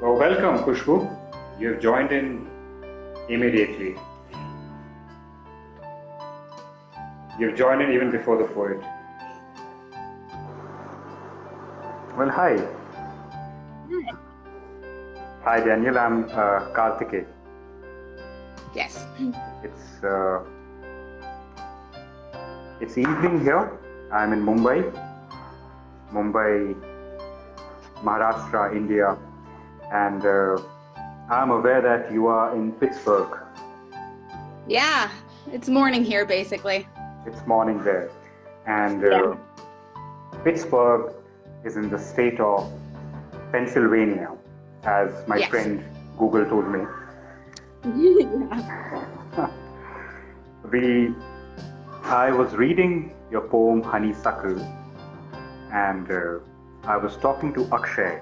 Oh, welcome, Khushbu. You've joined in immediately. You've joined in even before the poet. Well, hi. Hi. Hi, Danielle. I'm Karthike. Yes. It's evening here. I'm in Mumbai, Maharashtra, India, and I'm aware that you are in Pittsburgh. Yeah, it's morning here, basically. It's morning there, and Yeah. Pittsburgh is in the state of Pennsylvania, as my Yes. friend Google told me. Yeah. I was reading your poem Honeysuckle, and I was talking to Akshay.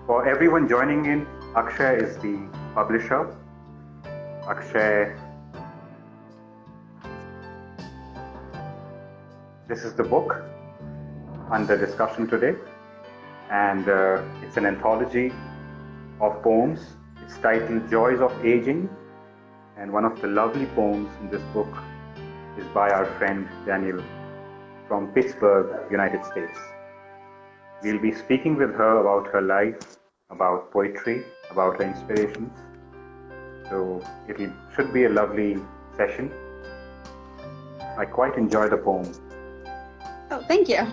For everyone joining in, Akshay is the publisher. Akshay, this is the book under discussion today, and it's an anthology of poems. It's titled Joys of Aging, and one of the lovely poems in this book is by our friend Dannielle from Pittsburgh, United States. We'll be speaking with her about her life, about poetry, about her inspirations. So it should be a lovely session. I quite enjoy the poem. Oh, thank you.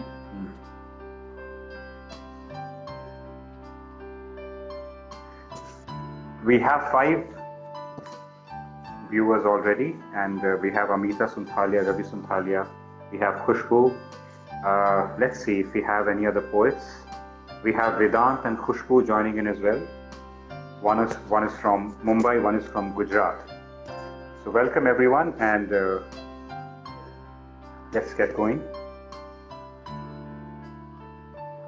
We have 5 viewers already, and we have Amita Sunthalia, Ravi Sunthalia, we have Khushbu. Let's see if we have any other poets. We have Vedant and Khushbu joining in as well. One is from Mumbai, one is from Gujarat. So welcome everyone, and let's get going.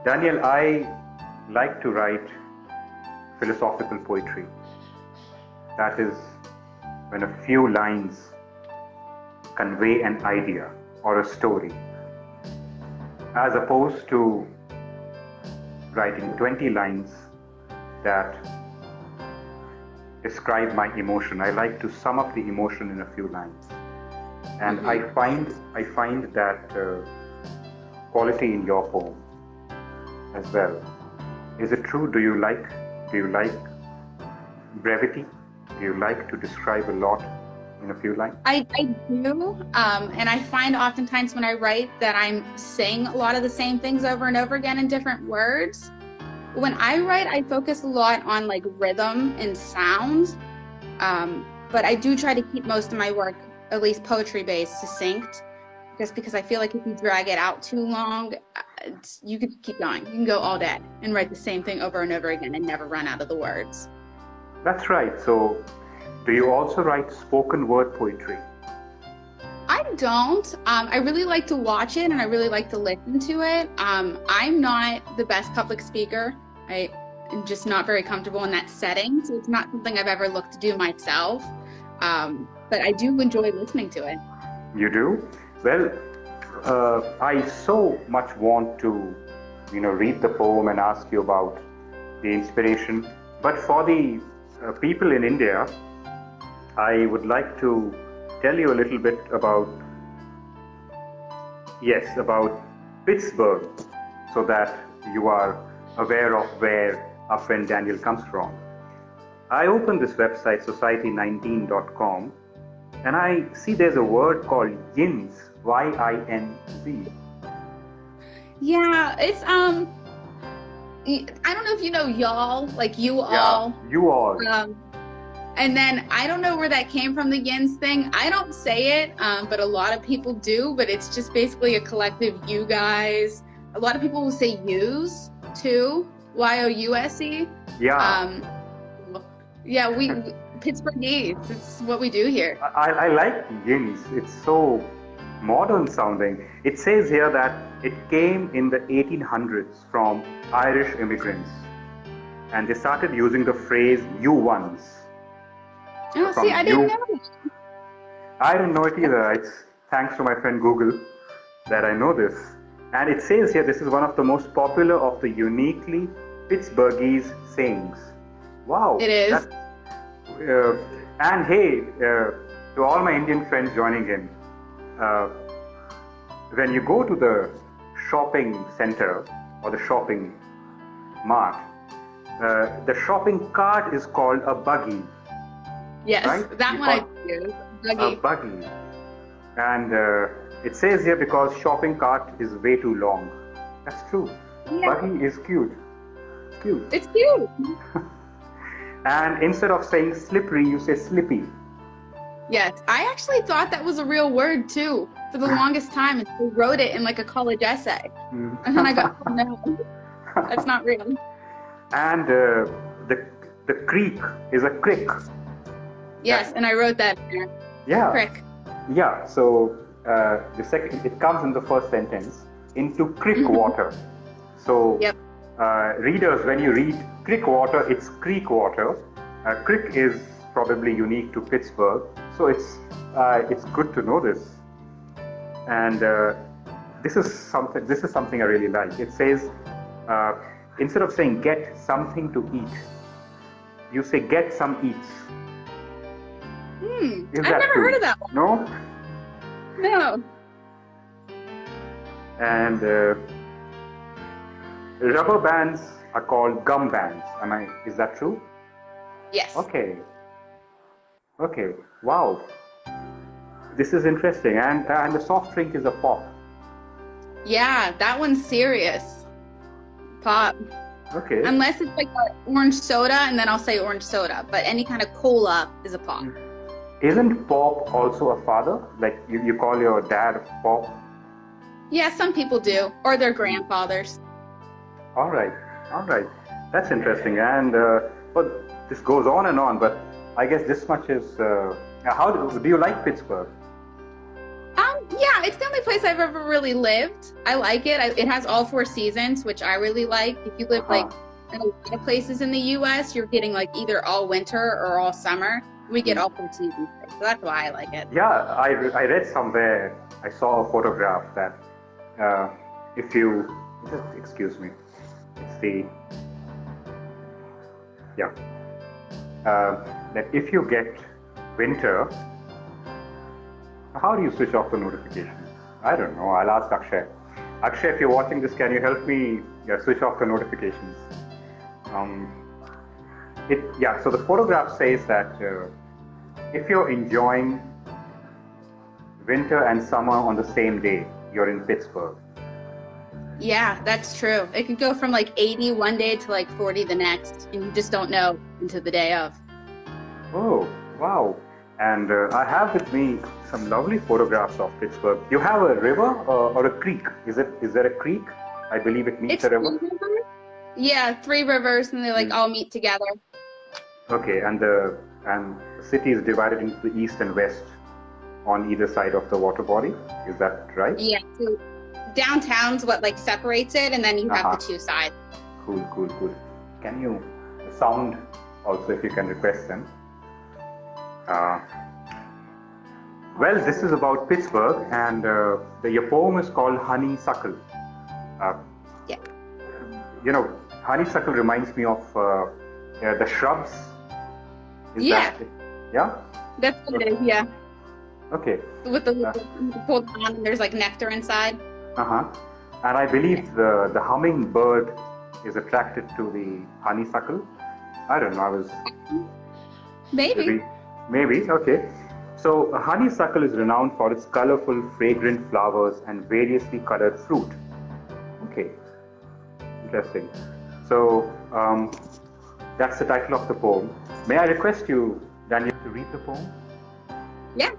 Dannielle, I like to write philosophical poetry. That is when a few lines convey an idea or a story, as opposed to writing 20 lines that describe my emotion. I like to sum up the emotion in a few lines, and I find that quality in your poem as well. Is it true? Do you like brevity? Do you like to describe a lot in a few lines? I do, and I find oftentimes when I write that I'm saying a lot of the same things over and over again in different words. When I write, I focus a lot on like rhythm and sound, but I do try to keep most of my work, at least poetry-based, succinct, just because I feel like if you drag it out too long, you could keep going. You can go all day and write the same thing over and over again and never run out of the words. That's right. So, do you also write spoken word poetry? I don't. I really like to watch it and I really like to listen to it. I'm not the best public speaker. I'm just not very comfortable in that setting. So it's not something I've ever looked to do myself. But I do enjoy listening to it. You do? Well, I so much want to, read the poem and ask you about the inspiration. But for the people in India, I would like to tell you a little bit about Pittsburgh, so that you are aware of where our friend Dannielle comes from. I opened this website, society19.com, and I see there's a word called yinz, Y-I-N-Z. Yeah, it's I don't know if you know y'all, like you all. Yeah, you all. And then I don't know where that came from, the yins thing. I don't say it, but a lot of people do, but it's just basically a collective you guys. A lot of people will say yous too, Y-O-U-S-E. Yeah. Yeah, we Pittsburghese, it's what we do here. I like yinz. It's so modern sounding. It says here that it came in the 1800s from Irish immigrants, and they started using the phrase you ones. Oh, see, I didn't know. I didn't know it either. It's thanks to my friend Google that I know this. And it says here this is one of the most popular of the uniquely Pittsburghese sayings. Wow. It is. And hey, to all my Indian friends joining in, when you go to the shopping center or the shopping mart, the shopping cart is called a buggy. Yes, right? that one I use. A buggy. And it says here because shopping cart is way too long. That's true. Yeah. Buggy is cute. Cute. It's cute. And instead of saying slippery, you say slippy. Yes, I actually thought that was a real word too for the longest time. And I wrote it in like a college essay. And then I got, oh, no, that's not real. And the creek is a crick. Yes, and I wrote that there. Yeah. Crick. Yeah, so the second, it comes in the first sentence, into creek water. So Yep. Readers, when you read creek water, it's creek water. Creek is probably unique to Pittsburgh, so it's good to know this. And this is something I really like. It says instead of saying get something to eat, you say get some eats. I've never heard of that one. No? No. And rubber bands are called gum bands. Is that true? Yes. Okay. Wow. This is interesting. And the soft drink is a pop. Yeah, that one's serious. Pop. Okay. Unless it's like an orange soda, and then I'll say orange soda. But any kind of cola is a pop. Isn't Pop also a father? Like you call your dad Pop? Yeah, some people do. Or their grandfathers. All right. That's interesting. And but this goes on and on. But I guess this much is. How do you like Pittsburgh? Yeah, it's the only place I've ever really lived. I like it. It has all 4 seasons, which I really like. If you live like in a lot of places in the U.S., you're getting like either all winter or all summer. We get all 4 seasons, so that's why I like it. Yeah, I read somewhere, I saw a photograph that if you, just excuse me, it's the, that if you get winter, how do you switch off the notifications? I don't know, I'll ask Akshay. Akshay, if you're watching this, can you help me switch off the notifications? So the photograph says that if you're enjoying winter and summer on the same day, you're in Pittsburgh. Yeah, that's true. It could go from like 80 one day to like 40 the next, and you just don't know until the day of. Oh, wow. And I have with me some lovely photographs of Pittsburgh. You have a river or a creek? Is there a creek? I believe it meets a river. 3 rivers? Yeah, 3 rivers, and they like all meet together. Okay, and the city is divided into the east and west on either side of the water body. Is that right? Yeah. So downtown's what like separates it, and then you have the 2 sides. Cool. Can you sound also if you can request them? Well, this is about Pittsburgh, and your poem is called Honeysuckle. Yeah. You know, honeysuckle reminds me of the shrubs. Yeah. Yeah? That's what it is, yeah. Okay. With the pulled on, and there's like nectar inside. And I believe the hummingbird is attracted to the honeysuckle. I don't know, Maybe, okay. So a honeysuckle is renowned for its colorful, fragrant flowers and variously colored fruit. Okay, interesting. So that's the title of the poem. May I request you, Dannielle, to read the poem? Yeah.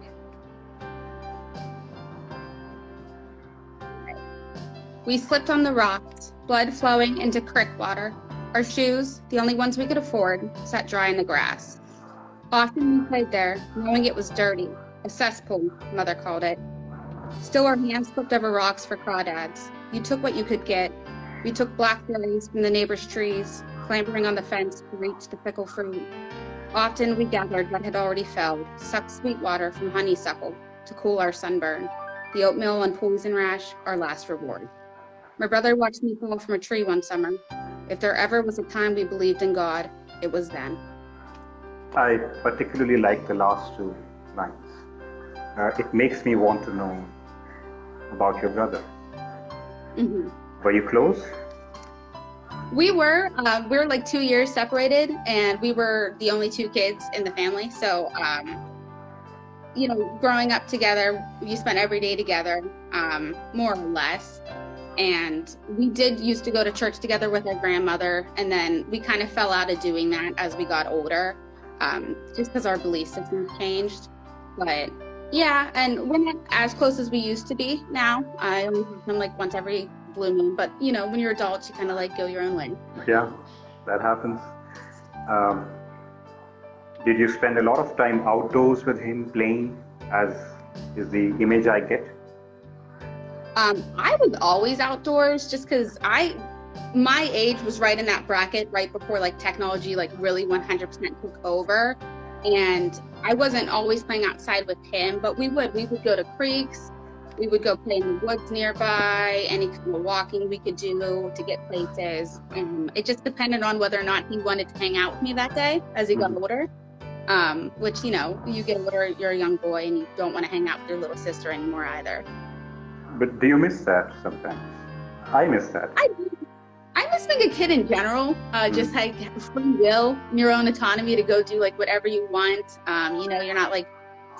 We slipped on the rocks, blood flowing into creek water. Our shoes, the only ones we could afford, sat dry in the grass. Often we played there, knowing it was dirty, a cesspool, Mother called it. Still our hands slipped over rocks for crawdads. You took what you could get. We took blackberries from the neighbor's trees, clambering on the fence to reach the pickled fruit. Often we gathered what had already felled, sucked sweet water from honeysuckle to cool our sunburn. The oatmeal and poison rash, our last reward. My brother watched me fall from a tree one summer. If there ever was a time we believed in God, it was then. I particularly like the last two lines. It makes me want to know about your brother. Mm-hmm. Were you close? We were like 2 years separated, and we were the only two kids in the family. So, growing up together, you spent every day together, more or less. And we did used to go to church together with our grandmother, and then we kind of fell out of doing that as we got older, just because our belief system changed. But yeah, and we're not as close as we used to be now. I only see him like once every blue moon, but when you're adults, you kind of like go your own way. Yeah, that happens. Did you spend a lot of time outdoors with him playing, as is the image I get? I was always outdoors just because my age was right in that bracket right before like technology like really 100% took over, and I wasn't always playing outside with him, but we would go to creeks, we would go play in the woods nearby, any kind of walking we could do to get places. It just depended on whether or not he wanted to hang out with me that day as he got older, which you get older, you're a young boy and you don't want to hang out with your little sister anymore either. But do you miss that sometimes? I miss that. I miss being a kid in general, just like free will, your own autonomy to go do like whatever you want. You're not like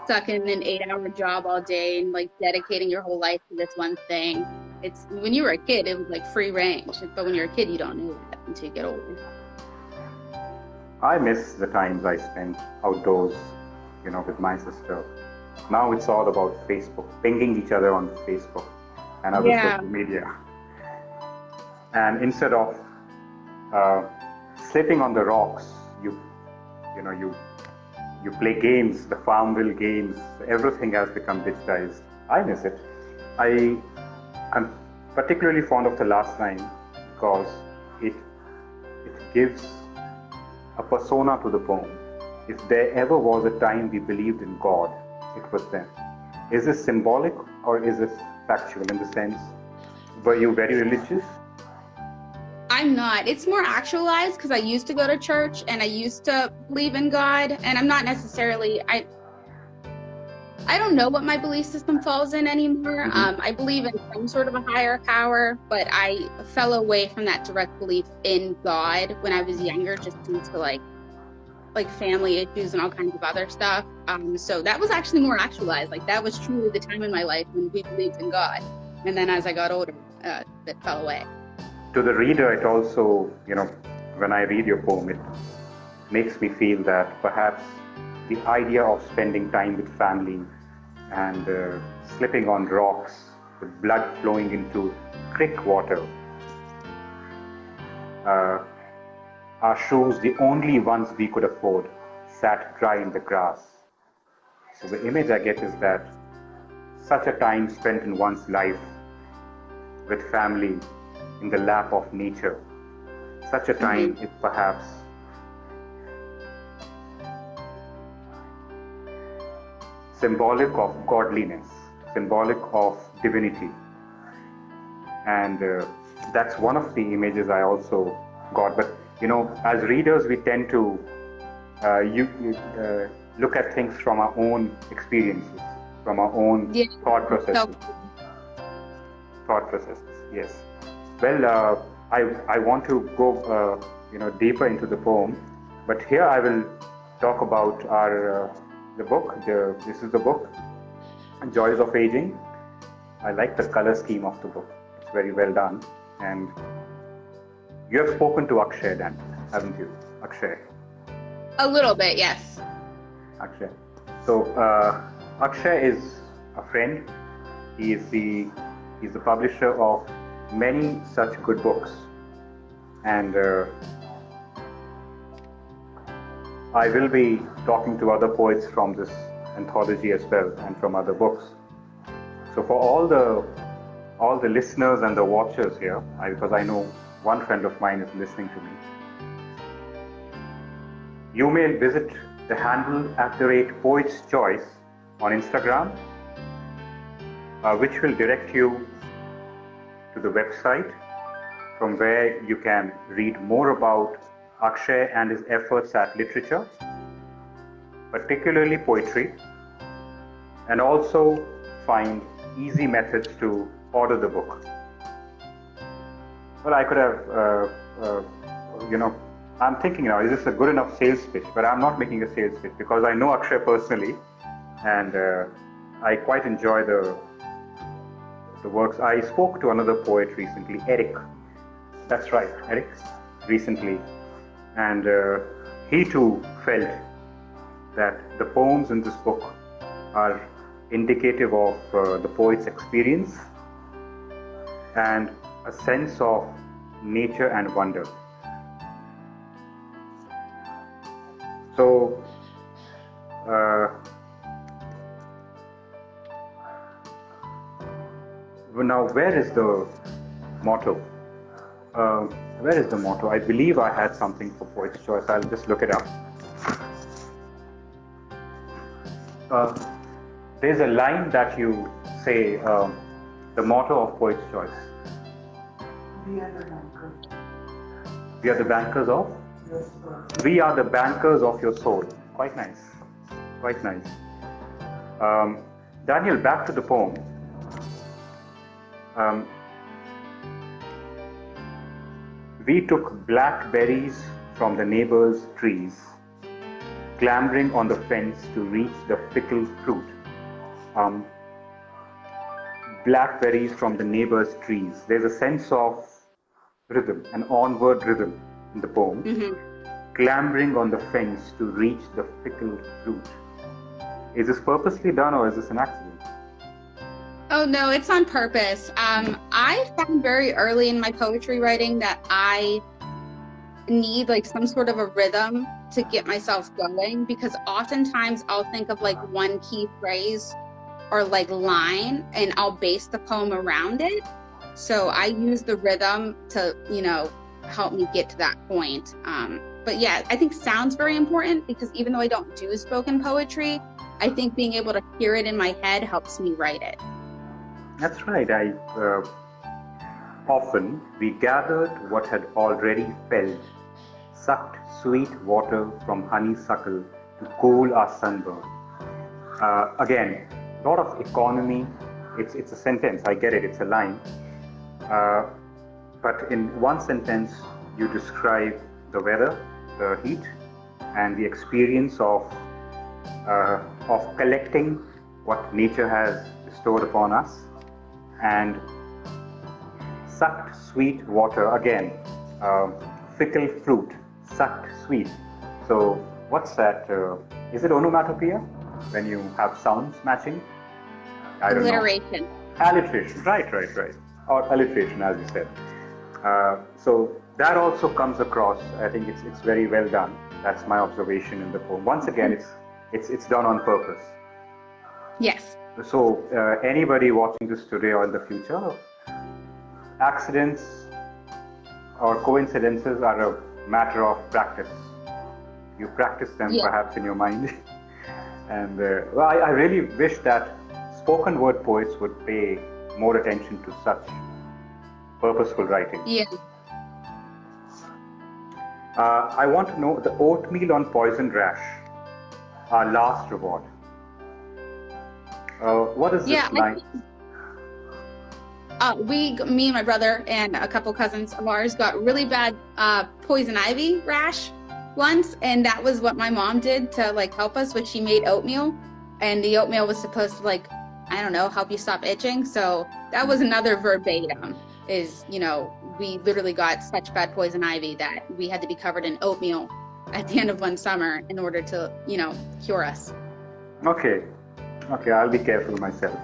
stuck in an 8-hour job all day and like dedicating your whole life to this one thing. It's when you were a kid, it was like free range. But when you're a kid, you don't know that until you get older. I miss the times I spent outdoors, with my sister. Now it's all about Facebook, pinging each other on Facebook and other social media. And instead of slipping on the rocks, you play games, the Farmville games. Everything has become digitized. I miss it. I am particularly fond of the last line because it gives a persona to the poem. If there ever was a time we believed in God, it was then. Is this symbolic or is this factual in the sense, were you very religious? I'm not. It's more actualized because I used to go to church and I used to believe in God, and I'm not necessarily, I don't know what my belief system falls in anymore. I believe in some sort of a higher power, but I fell away from that direct belief in God when I was younger, just due to like family issues and all kinds of other stuff. So that was actually more actualized. Like that was truly the time in my life when we believed in God. And then as I got older, that fell away. To the reader, it also, when I read your poem, it makes me feel that perhaps the idea of spending time with family and slipping on rocks with blood flowing into creek water, our shoes, the only ones we could afford, sat dry in the grass. So the image I get is that such a time spent in one's life with family in the lap of nature, such a time is perhaps symbolic of godliness, symbolic of divinity. And that's one of the images I also got. But as readers, we tend to look at things from our own experiences, from our own thought processes. Yes. Well, I want to go deeper into the poem, but here I will talk about the book. This is the book, Joys of Aging. I like the color scheme of the book. It's very well done. And you have spoken to Akshay then, haven't you? Akshay. A little bit, yes. Akshay. So Akshay is a friend. He's the publisher of many such good books, and I will be talking to other poets from this anthology as well and from other books. So for all the listeners and the watchers here, because I know one friend of mine is listening to me, you may visit the handle @poetschoice on Instagram, which will direct you to the website from where you can read more about Akshay and his efforts at literature, particularly poetry, and also find easy methods to order the book. Well, I could have, I'm thinking now, is this a good enough sales pitch? But I'm not making a sales pitch because I know Akshay personally, and I quite enjoy the works. I spoke to another poet recently, Eric. That's right, Eric, recently. And he too felt that the poems in this book are indicative of the poet's experience and a sense of nature and wonder. So, now where is the motto? Where is the motto? I believe I had something for Poet's Choice. I'll just look it up. There's a line that you say, the motto of Poet's Choice. We are the bankers. We are the bankers of? Your soul. We are the bankers of your soul. Quite nice. Quite nice. Dannielle, back to the poem. We took blackberries from the neighbor's trees, clambering on the fence to reach the pickled fruit. Blackberries from the neighbor's trees. There's a sense of rhythm, an onward rhythm in the poem. Mm-hmm. Clambering on the fence to reach the pickled fruit. Is this purposely done or is this an accident? Oh no, it's on purpose. I found very early in my poetry writing that I need like some sort of a rhythm to get myself going, because oftentimes I'll think of like one key phrase or like line and I'll base the poem around it. So I use the rhythm to, help me get to that point. But yeah, I think sound's very important, because even though I don't do spoken poetry, I think being able to hear it in my head helps me write it. That's right. Often we gathered what had already felled, sucked sweet water from honeysuckle to cool our sunburn. Again, a lot of economy. It's a sentence. I get it. It's a line. But in one sentence, you describe the weather, the heat, and the experience of collecting what nature has bestowed upon us, and sucked sweet water, again, fickle fruit, sucked sweet. So what's that? Is it onomatopoeia when you have sounds matching? I don't Alliteration. know. Alliteration, right. Or alliteration, as you said. So that also comes across. I think it's very well done. That's my observation in the poem. Once again, it's done on purpose. Yes. So anybody watching this today or in the future, accidents or coincidences are a matter of practice. You practice them perhaps in your mind. And I really wish that spoken word poets would pay more attention to such purposeful writing. Yeah. I want to know the oatmeal on poisoned rash, our last reward. What is this line? Me and my brother and a couple cousins of ours got really bad poison ivy rash once, and that was what my mom did to like help us, which she made oatmeal, and the oatmeal was supposed to like, I don't know, help you stop itching. So that was another verbatim, is, we literally got such bad poison ivy that we had to be covered in oatmeal at the end of one summer in order to, cure us. Okay, I'll be careful myself.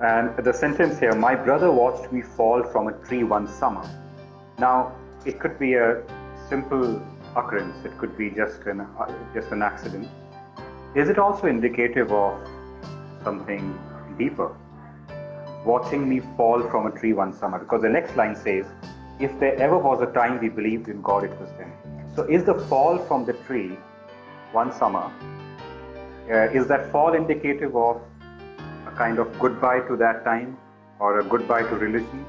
And the sentence here, my brother watched me fall from a tree one summer. Now, it could be a simple occurrence. It could be just an accident. Is it also indicative of something deeper? Watching me fall from a tree one summer. Because the next line says, if there ever was a time we believed in God, it was then. So is the fall from the tree one summer, is that fall indicative of a kind of goodbye to that time, or a goodbye to religion?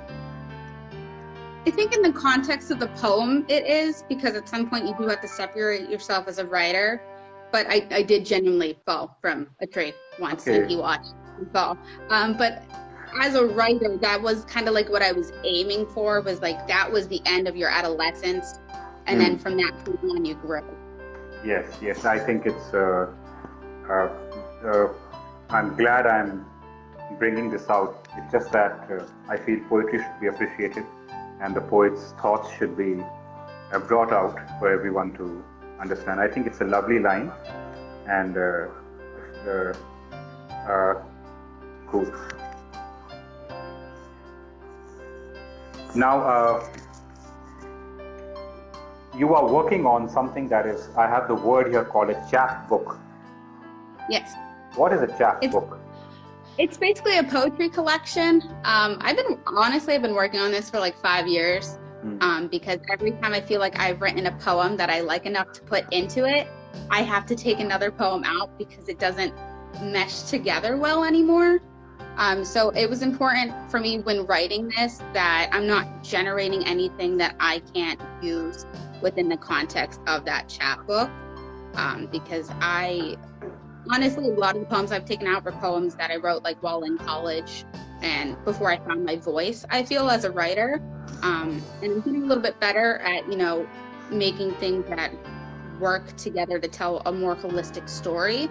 I think in the context of the poem it is, because at some point you do have to separate yourself as a writer. But I did genuinely fall from a tree once, and he watched me fall. But as a writer, that was kind of like what I was aiming for, was like that was the end of your adolescence. And then from that point on, you grow. Yes. I think it's, I'm glad I'm bringing this out. It's just that I feel poetry should be appreciated, and the poet's thoughts should be brought out for everyone to understand. I think it's a lovely line, and cool. Now, you are working on something that is, I have the word here called a chapbook. Yes. What is a chapbook? It's basically a poetry collection. I've been working on this for like 5 years. Because every time I feel like I've written a poem that I like enough to put into it, I have to take another poem out because it doesn't mesh together well anymore. So it was important for me when writing this that I'm not generating anything that I can't use within the context of that chapbook. Because honestly, a lot of the poems I've taken out were poems that I wrote like while in college and before I found my voice, I feel, as a writer. And I'm getting a little bit better at, making things that work together to tell a more holistic story.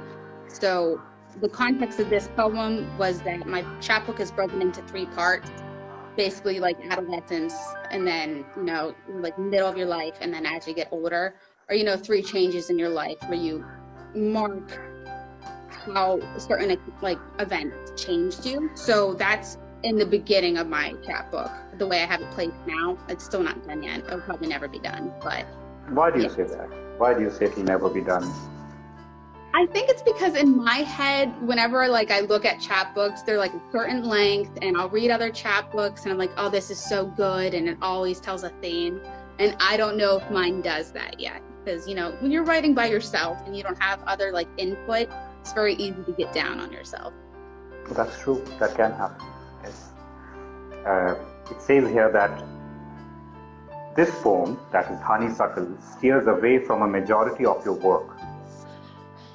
So the context of this poem was that my chapbook is broken into 3 parts, basically like adolescence, and then, like middle of your life, and then as you get older, or, 3 changes in your life where you mark how certain like events changed you. So that's in the beginning of my chapbook. The way I have it placed now, it's still not done yet. It'll probably never be done. But why do you say that? Why do you say it'll never be done? I think it's because in my head, whenever like I look at chapbooks, they're like a certain length, and I'll read other chapbooks and I'm like, oh, this is so good, and it always tells a theme. And I don't know if mine does that yet. Because, when you're writing by yourself and you don't have other like input, it's very easy to get down on yourself. That's true. That can happen. Yes. It says here that this poem, that is Honeysuckle, steers away from a majority of your work.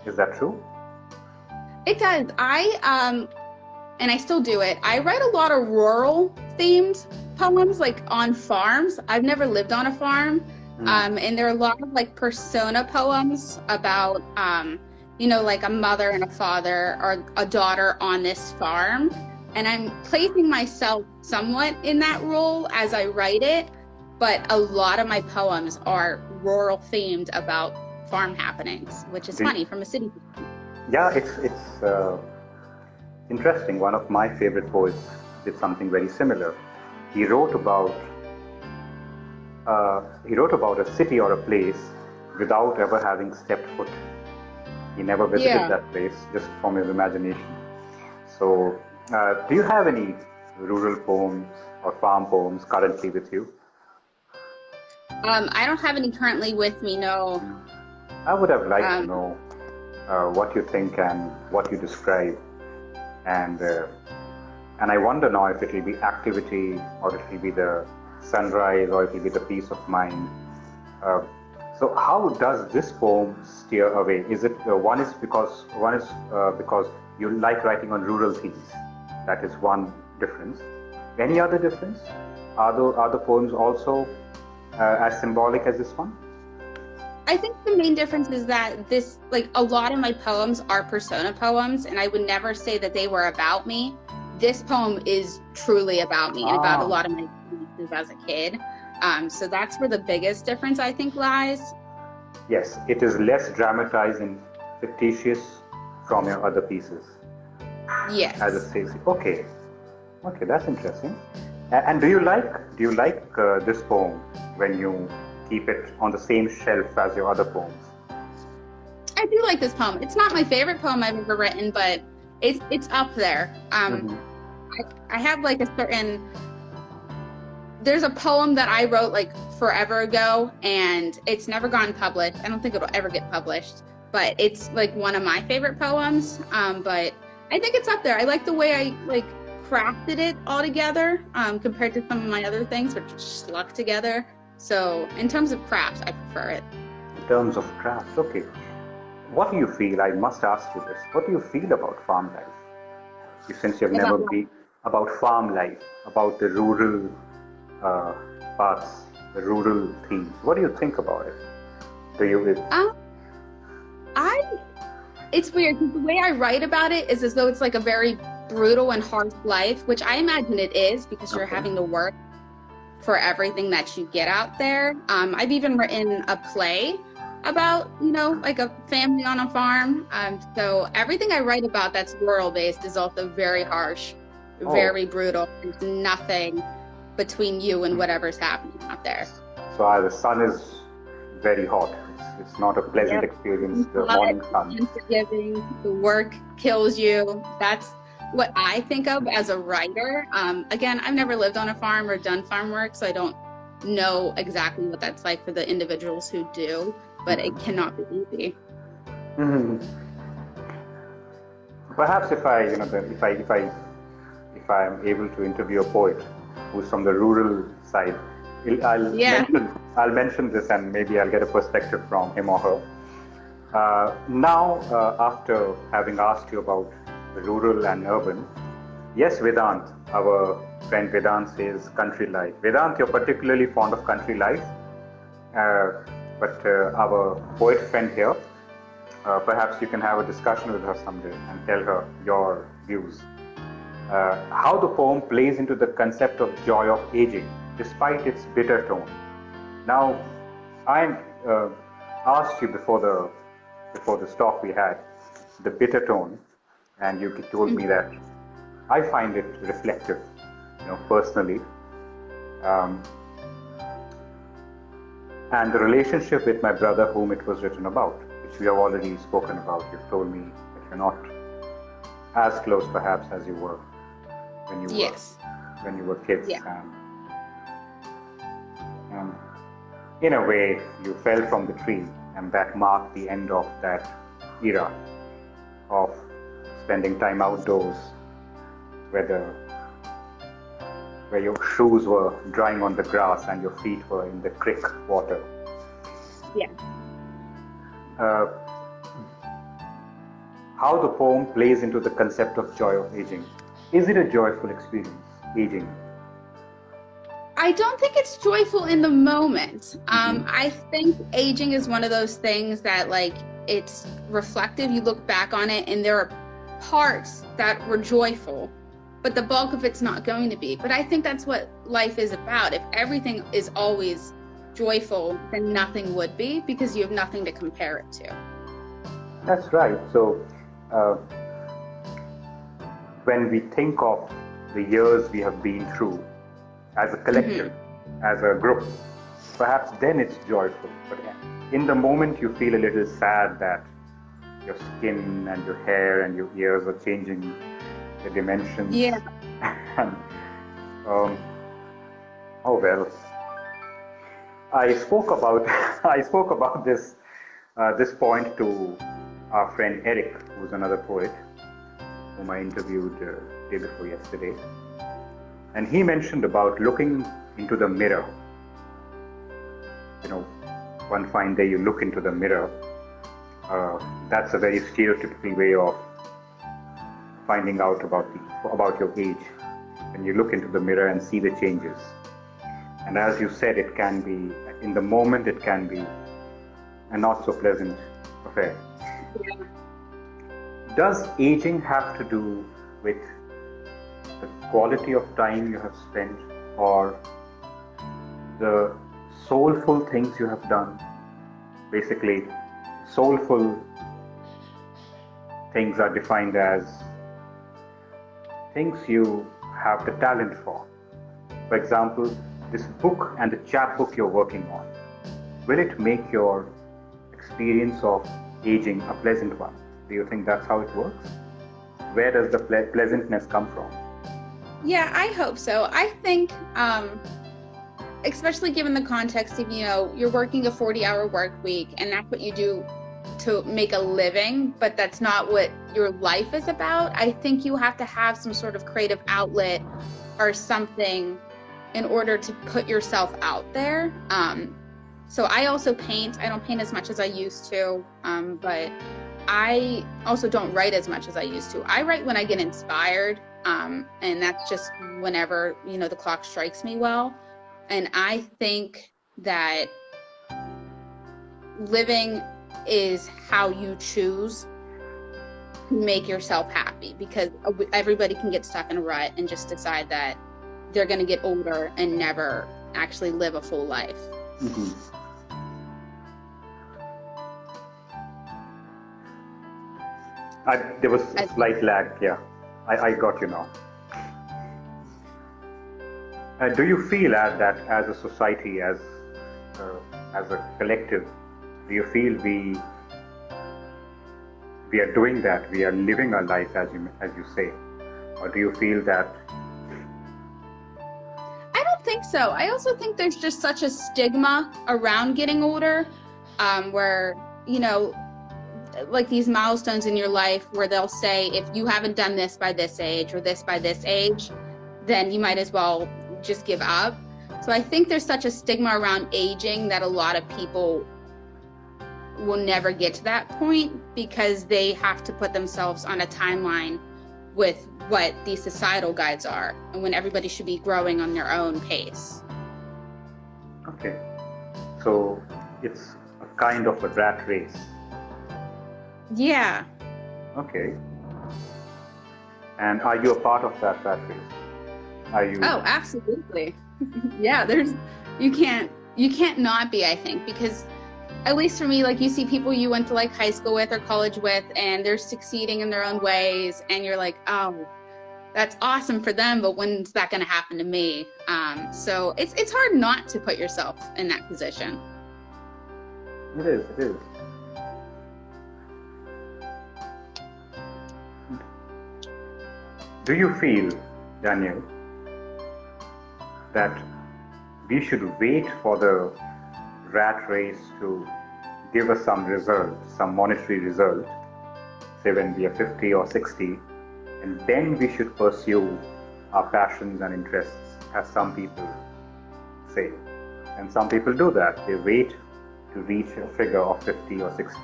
Is that true? It does. And I still do it. I write a lot of rural themed poems, like on farms. I've never lived on a farm. And there are a lot of like persona poems about, like a mother and a father or a daughter on this farm. And I'm placing myself somewhat in that role as I write it. But a lot of my poems are rural themed about farm happenings, which is funny from a city. Yeah, it's interesting. One of my favorite poets did something very similar. He wrote about a city or a place without ever having stepped foot. He never visited that place, just from his imagination. So, do you have any rural poems or farm poems currently with you? I don't have any currently with me, no. I would have liked to know what you think and what you describe. And I wonder now if it will be activity, or it will be the sunrise, or it will be the peace of mind. So how does this poem steer away? Is it one is because you like writing on rural themes? That is one difference. Any other difference? Are the poems also as symbolic as this one? I think the main difference is that a lot of my poems are persona poems, and I would never say that they were about me. This poem is truly about me and about a lot of my experiences as a kid. So that's where the biggest difference, I think, lies. Yes, it is less dramatized and fictitious from your other pieces. Yes. As it says. Okay, that's interesting. And do you like this poem when you keep it on the same shelf as your other poems? I do like this poem. It's not my favorite poem I've ever written, but it's up there. I have like a certain. There's a poem that I wrote like forever ago, and it's never gone published. I don't think it'll ever get published, but it's like one of my favorite poems. But I think it's up there. I like the way I like crafted it all together compared to some of my other things, which sluck together. So in terms of craft, I prefer it. In terms of crafts, okay. What do you feel? I must ask you this. What do you feel about farm life? Since you've never been about farm life, about the rural parts, the rural themes. What do you think about it? Do you? It's weird because the way I write about it is as though it's like a very brutal and harsh life, which I imagine it is because you're having to work for everything that you get out there. I've even written a play about, like a family on a farm. So everything I write about that's rural based is also very harsh, very brutal. There's nothing between you and whatever's happening out there. So the sun is very hot. It's not a pleasant experience, the morning sun. Unforgiving, the work kills you. That's what I think of as a writer. Again, I've never lived on a farm or done farm work, so I don't know exactly what that's like for the individuals who do, but it cannot be easy. Mm-hmm. Perhaps if I am able to interview a poet who's from the rural side, I'll mention this and maybe I'll get a perspective from him or her. Now, after having asked you about the rural and urban, yes, Vedant, our friend Vedant says country life. Vedant, you're particularly fond of country life, but our poet friend here, perhaps you can have a discussion with her someday and tell her your views. How the poem plays into the concept of joy of aging, despite its bitter tone. Now, I asked you before the talk we had, the bitter tone, and you told me that I find it reflective, personally. And the relationship with my brother, whom it was written about, which we have already spoken about. You've told me that you're not as close, perhaps, as you were when you were kids. Yeah. And in a way, you fell from the tree, and that marked the end of that era of spending time outdoors, where your shoes were drying on the grass and your feet were in the creek water. Yeah. How the poem plays into the concept of joy of aging. Is it a joyful experience, aging? I don't think it's joyful in the moment. I think aging is one of those things that, like, it's reflective. You look back on it and there are parts that were joyful, but the bulk of it's not going to be. But I think that's what life is about. If everything is always joyful, then nothing would be, because you have nothing to compare it to. That's right. So when we think of the years we have been through as a collective, as a group, perhaps then it's joyful. But in the moment you feel a little sad that your skin and your hair and your ears are changing the dimensions. Yeah. And, oh well. I spoke about this point to our friend Eric, who's another poet, whom I interviewed day before yesterday, and he mentioned about looking into the mirror. One fine day you look into the mirror. That's a very stereotypical way of finding out about your age. When you look into the mirror and see the changes. And as you said, it can be, in the moment, it can be a not so pleasant affair. Yeah. Does aging have to do with the quality of time you have spent, or the soulful things you have done? Basically, soulful things are defined as things you have the talent for. For example, this book and the chapbook you're working on, will it make your experience of aging a pleasant one? Do you think that's how it works? Where does the pleasantness come from? Yeah, I hope so. I think, especially given the context of, you're working a 40-hour work week and that's what you do to make a living, but that's not what your life is about, I think you have to have some sort of creative outlet or something in order to put yourself out there. So I also paint. I don't paint as much as I used to, but I also don't write as much as I used to. I write when I get inspired, and that's just whenever, the clock strikes me well. And I think that living is how you choose to make yourself happy, because everybody can get stuck in a rut and just decide that they're going to get older and never actually live a full life. Mm-hmm. There was a slight lag, yeah. I got you now. Do you feel that as a society, as a collective, do you feel we are doing that? We are living our life as you say, or do you feel that? I don't think so. I also think there's just such a stigma around getting older, where like these milestones in your life where they'll say, if you haven't done this by this age or this by this age, then you might as well just give up. So I think there's such a stigma around aging that a lot of people will never get to that point because they have to put themselves on a timeline with what these societal guides are, and when everybody should be growing on their own pace. Okay. So it's a kind of a rat race. Yeah. Okay. And are you a part of that rat race? Are you? Oh, absolutely. Yeah, you can't not be, I think, because at least for me, like, you see people you went to like high school with or college with, and they're succeeding in their own ways, and you're like, oh, that's awesome for them, but when's that going to happen to me? So it's hard not to put yourself in that position. It is. Do you feel, Dannielle, that we should wait for the rat race to give us some result, some monetary result, say when we are 50 or 60, and then we should pursue our passions and interests, as some people say? And some people do that. They wait to reach a figure of 50 or 60,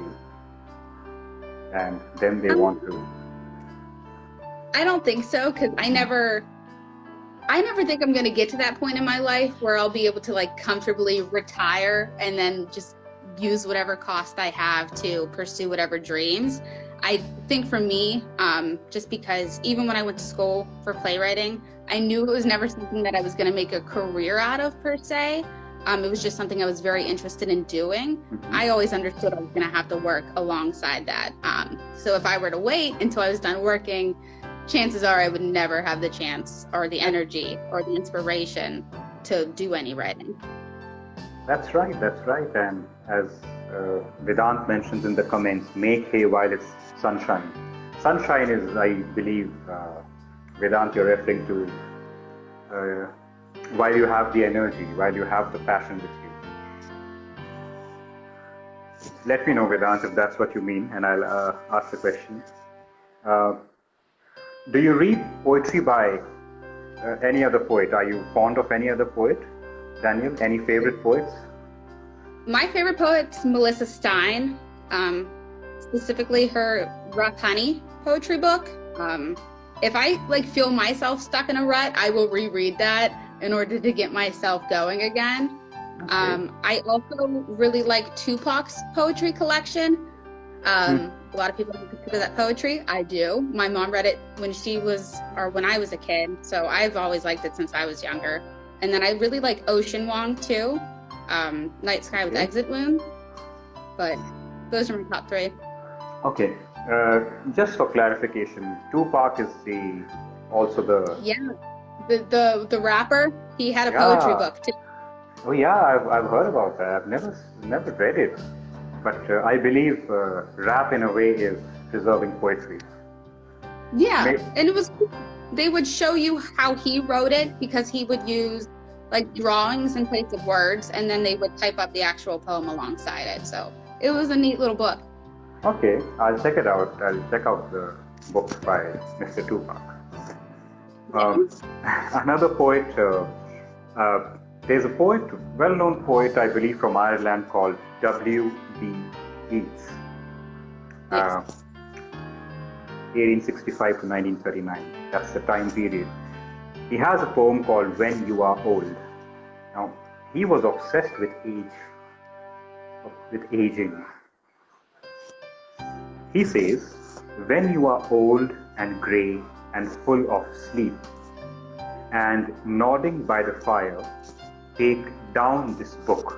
and then they want to. I don't think so, because I never think I'm going to get to that point in my life where I'll be able to like comfortably retire and then just use whatever cost I have to pursue whatever dreams. I think for me, just because even when I went to school for playwriting, I knew it was never something that I was going to make a career out of per se. It was just something I was very interested in doing. Mm-hmm. I always understood I was going to have to work alongside that. So if I were to wait until I was done working, chances are I would never have the chance or the energy or the inspiration to do any writing. That's right. And as Vedant mentions in the comments, make hay while it's sunshine. Sunshine is, I believe, Vedant, you're referring to while you have the energy, while you have the passion with you. Let me know, Vedant, if that's what you mean, and I'll ask the question. Do you read poetry by any other poet? Are you fond of any other poet? Dannielle, any favorite poets? My favorite poet's Melissa Stein, specifically her Rough Honey poetry book. If I feel myself stuck in a rut, I will reread that in order to get myself going again. Okay. I also really like Tupac's poetry collection. A lot of people don't consider that poetry. I do. My mom read it when I was a kid, so I've always liked it since I was younger. And then I really like Ocean Vuong too, Night Sky with Exit Wound. But those are my top three. Okay. Just for clarification, Tupac is also the rapper. He had a poetry book too. Oh yeah, I've heard about that. I've never read it. But I believe rap in a way is preserving poetry. Yeah, and it was cool. They would show you how he wrote it, because he would use like drawings in place of words, and then they would type up the actual poem alongside it. So it was a neat little book. Okay, I'll check it out. I'll check out the book by Mr. Tupac. Another poet, there's a poet, well-known poet, I believe, from Ireland called W.B. Yeats. 1865 to 1939. That's the time period. He has a poem called When You Are Old. Now, he was obsessed with aging. He says, when you are old and grey and full of sleep, and nodding by the fire, take down this book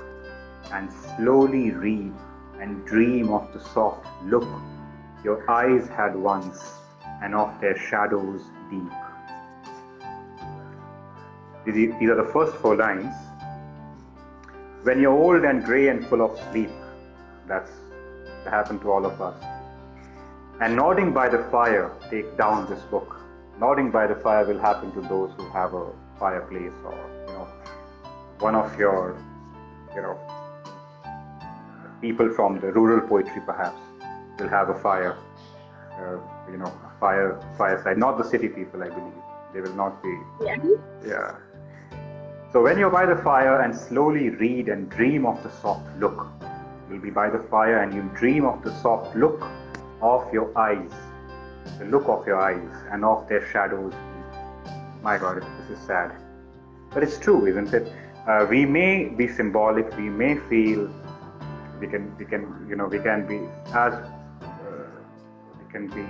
and slowly read and dream of the soft look your eyes had once and of their shadows deep. These are the first 4 lines. When you're old and grey and full of sleep, that happened to all of us. And nodding by the fire, take down this book. Nodding by the fire will happen to those who have a fireplace, or one of your people from the rural poetry perhaps will have a fire, fireside. Not the city people, I believe. They will not be. Yeah. So when you're by the fire and slowly read and dream of the soft look, you'll be by the fire and you dream of the soft look of your eyes, the look of your eyes and of their shadows. My God, this is sad, but it's true, isn't it? We may be symbolic. We may feel we can be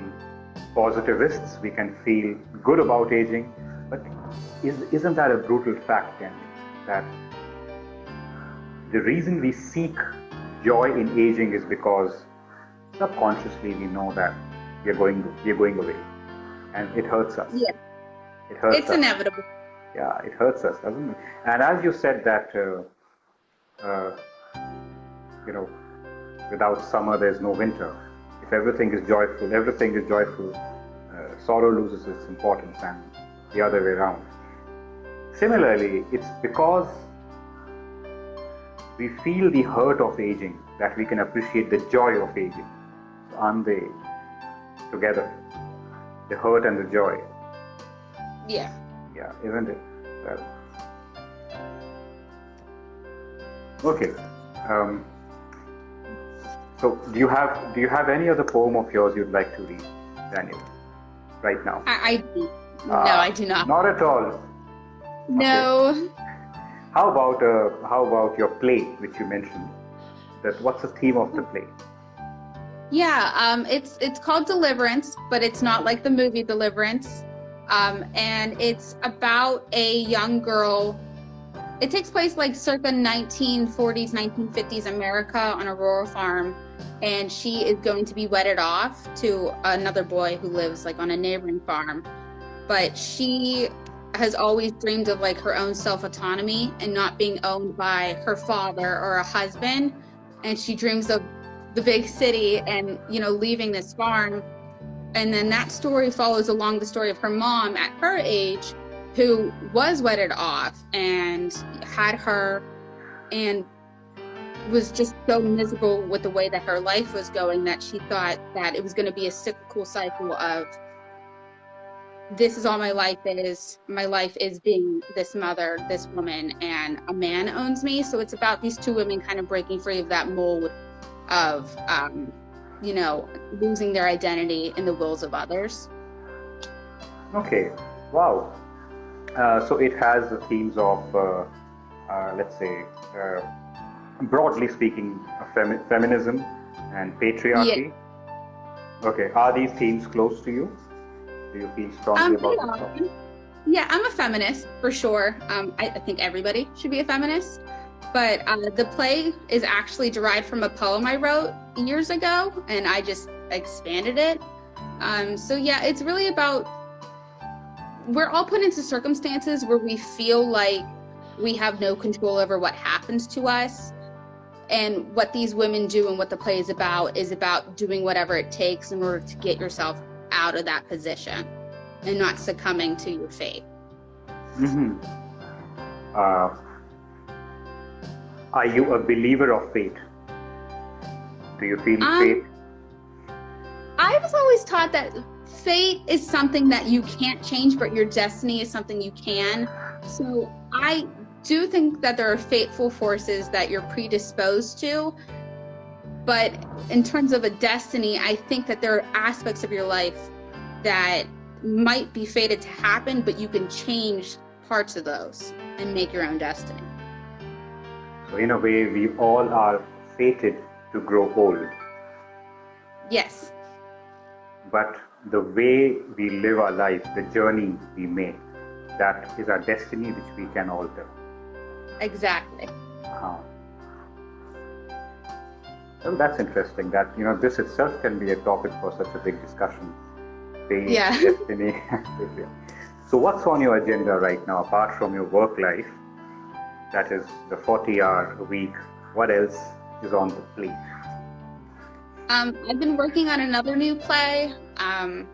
positivists. We can feel good about aging, but isn't that a brutal fact then? That the reason we seek joy in aging is because subconsciously we know that we're going away, and it hurts us. Yeah, it hurts. It's us. inevitable. Yeah, it hurts us, doesn't it? And as you said that, without summer there's no winter. If everything is joyful, sorrow loses its importance, and the other way around. Similarly, it's because we feel the hurt of aging that we can appreciate the joy of aging. So aren't they together? The hurt and the joy. Yeah. Yeah, isn't it? Okay. So do you have any other poem of yours you'd like to read, Dannielle, right now? I do. No, I do not. Not at all. No. Okay. How about your play, which you mentioned? What's the theme of the play? Yeah, it's called Deliverance, but it's not like the movie Deliverance. And it's about a young girl. It takes place like circa 1940s, 1950s America on a rural farm, and she is going to be wedded off to another boy who lives like on a neighboring farm. But she has always dreamed of like her own self-autonomy and not being owned by her father or a husband. And she dreams of the big city and, leaving this farm. And then that story follows along the story of her mom at her age, who was wedded off and had her and was just so miserable with the way that her life was going that she thought that it was going to be a cyclical cycle of, this is all my life is. My life is being this mother, this woman, and a man owns me. So it's about these two women kind of breaking free of that mold of, losing their identity in the wills of others. Okay. Wow. So it has the themes of, let's say, broadly speaking, feminism and patriarchy. Yeah. Okay. Are these themes close to you? Do you feel strongly about this topic? Yeah, I'm a feminist for sure. I think everybody should be a feminist. But the play is actually derived from a poem I wrote years ago, and I just expanded it. So yeah, it's really about, we're all put into circumstances where we feel like we have no control over what happens to us. And what these women do and what the play is about doing whatever it takes in order to get yourself out of that position and not succumbing to your fate. Mm-hmm. Are you a believer of fate? Do you feel fate? I was always taught that fate is something that you can't change, but your destiny is something you can. So I do think that there are fateful forces that you're predisposed to. But in terms of a destiny, I think that there are aspects of your life that might be fated to happen, but you can change parts of those and make your own destiny. So in a way, we all are fated to grow old. Yes. But the way we live our life, the journey we make, that is our destiny which we can alter. Exactly. Well, that's interesting. That this itself can be a topic for such a big discussion. Fate, destiny. So, what's on your agenda right now, apart from your work life? That is the 40-hour a week. What else is on the plate? I've been working on another new play, and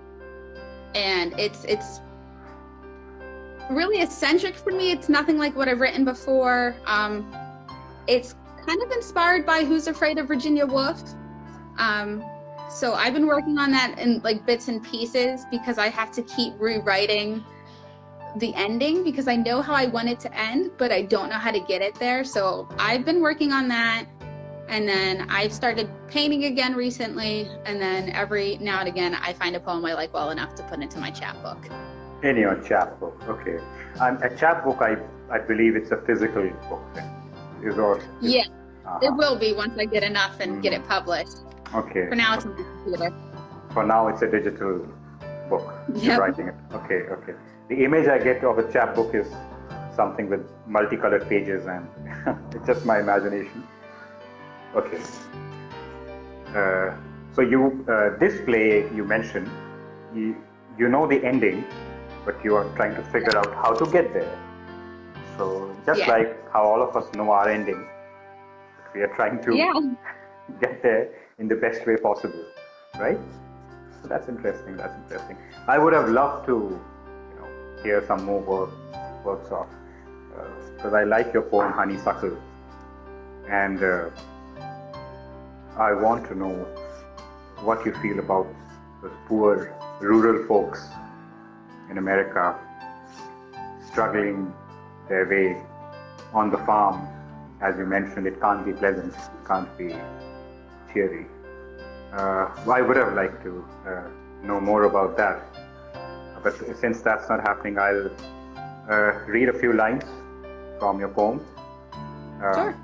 it's really eccentric for me. It's nothing like what I've written before. It's kind of inspired by Who's Afraid of Virginia Woolf. So I've been working on that in like bits and pieces because I have to keep rewriting the ending because I know how I want it to end, but I don't know how to get it there. So I've been working on that. And then I've started painting again recently. And then every now and again, I find a poem I like well enough to put into my chapbook. In your chapbook, okay. A chapbook, I believe it's a physical book then. Yeah, it will be once I get enough and get it published. Okay. For now, it's on the computer. For now, it's a digital book. Yep. You're writing it. Okay. The image I get of a chapbook is something with multicolored pages, and it's just my imagination. Okay. So you this play you mentioned, you know the ending, but you are trying to figure out how to get there. So just like how all of us know our ending, we are trying to get there in the best way possible, right? So that's interesting. I would have loved to, hear some more works of, because I like your poem Honeysuckle, and I want to know what you feel about those poor rural folks in America struggling their way on the farm. As you mentioned, it can't be pleasant, it can't be cheery. I would have liked to know more about that. But since that's not happening, I'll read a few lines from your poem. Sure.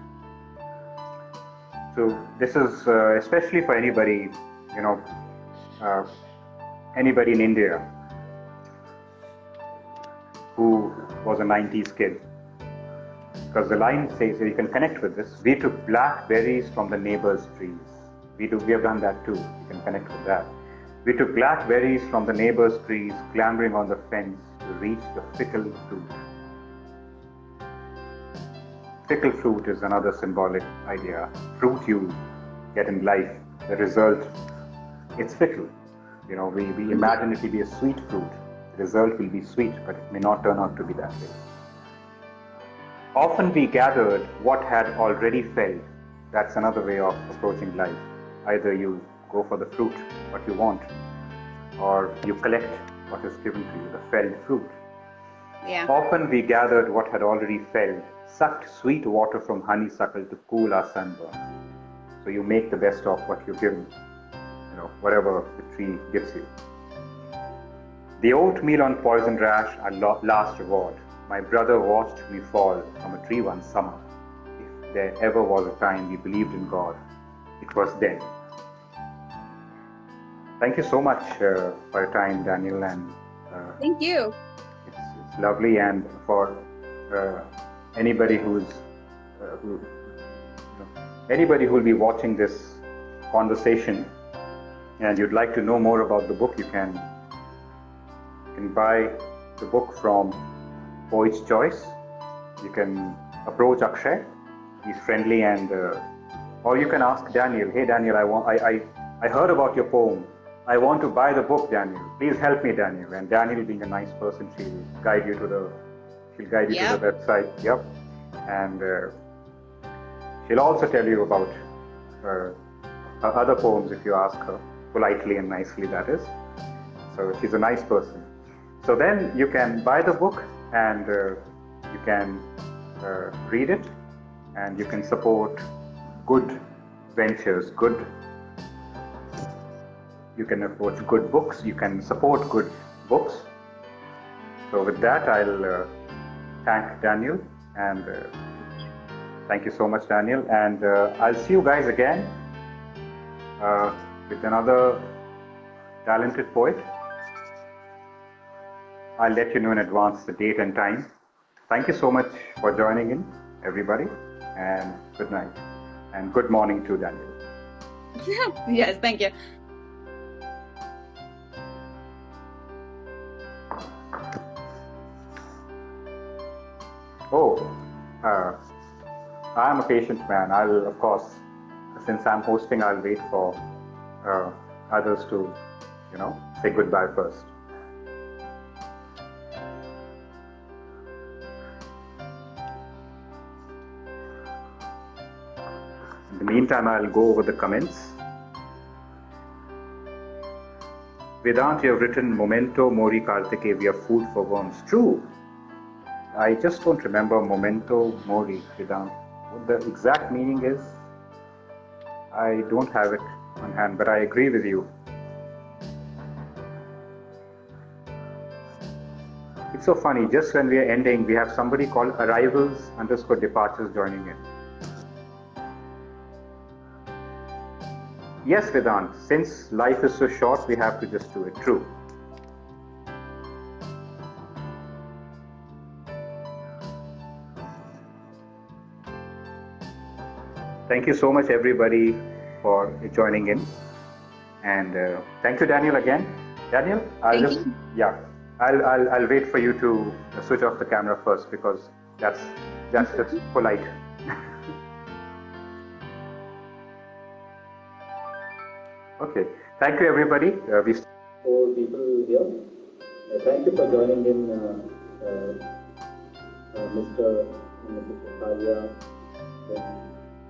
So this is especially for anybody, anybody in India who was a 90s kid. Because the line says, you can connect with this, we took blackberries from the neighbor's trees. We have done that too, you can connect with that. We took blackberries from the neighbor's trees, clambering on the fence to reach the fickle fruit. Fickle fruit is another symbolic idea. Fruit you get in life, the result, it's fickle. We imagine it to be a sweet fruit. The result will be sweet, but it may not turn out to be that way. Often we gathered what had already felled. That's another way of approaching life. Either you go for the fruit, what you want, or you collect what is given to you, the felled fruit. Yeah. Often we gathered what had already felled, sucked sweet water from honeysuckle to cool our sunburn. So you make the best of what you're given, whatever the tree gives you. The oatmeal on poison rash, our last reward. My brother watched me fall from a tree one summer. If there ever was a time we believed in God, it was then. Thank you so much for your time, Dannielle, and thank you. It's lovely, and for anybody who will be watching this conversation, and you'd like to know more about the book, you can buy the book from Poet's Choice. You can approach Akshay, he's friendly, and or you can ask Dannielle, hey Dannielle, I heard about your poem. I want to buy the book, Dannielle. Please help me, Dannielle. And Dannielle, being a nice person, she'll guide you to the website. Yep. And she'll also tell you about her other poems if you ask her politely and nicely, that is. So she's a nice person. So then you can buy the book and you can read it, and you can support good ventures, you can approach good books, you can support good books. So with that, I'll thank Dannielle, and thank you so much, Dannielle, and I'll see you guys again with another talented poet. I'll let you know in advance the date and time. Thank you so much for joining in, everybody, and good night. And good morning to Dannielle. Yes, thank you. Oh, I'm a patient man. I'll, of course, since I'm hosting, I'll wait for others to, say goodbye first. In the meantime, I'll go over the comments. Vedant, you have written Memento Mori Kartike, we are food for worms. True. I just don't remember Memento Mori, Vedant. What the exact meaning is, I don't have it on hand, but I agree with you. It's so funny, just when we are ending, we have somebody called arrivals_departures joining in. Yes, Vedant, since life is so short, we have to just do it. True. Thank you so much, everybody, for joining in. And thank you, Dannielle, again. Dannielle, I'll wait for you to switch off the camera first, because that's just polite. Okay. Thank you, everybody. We for people here. Thank you for joining in, Mr. and Mrs. Kalia,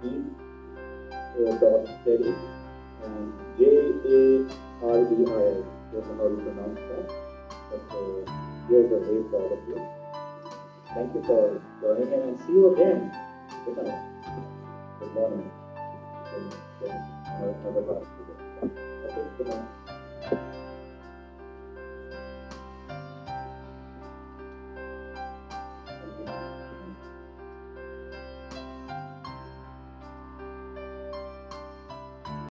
E.Terry, and Jardis. Don't know how to pronounce that, but here's a way for all of you. Thank you for joining in, and see you again. Good night. Good morning. Another class. Okay, good night.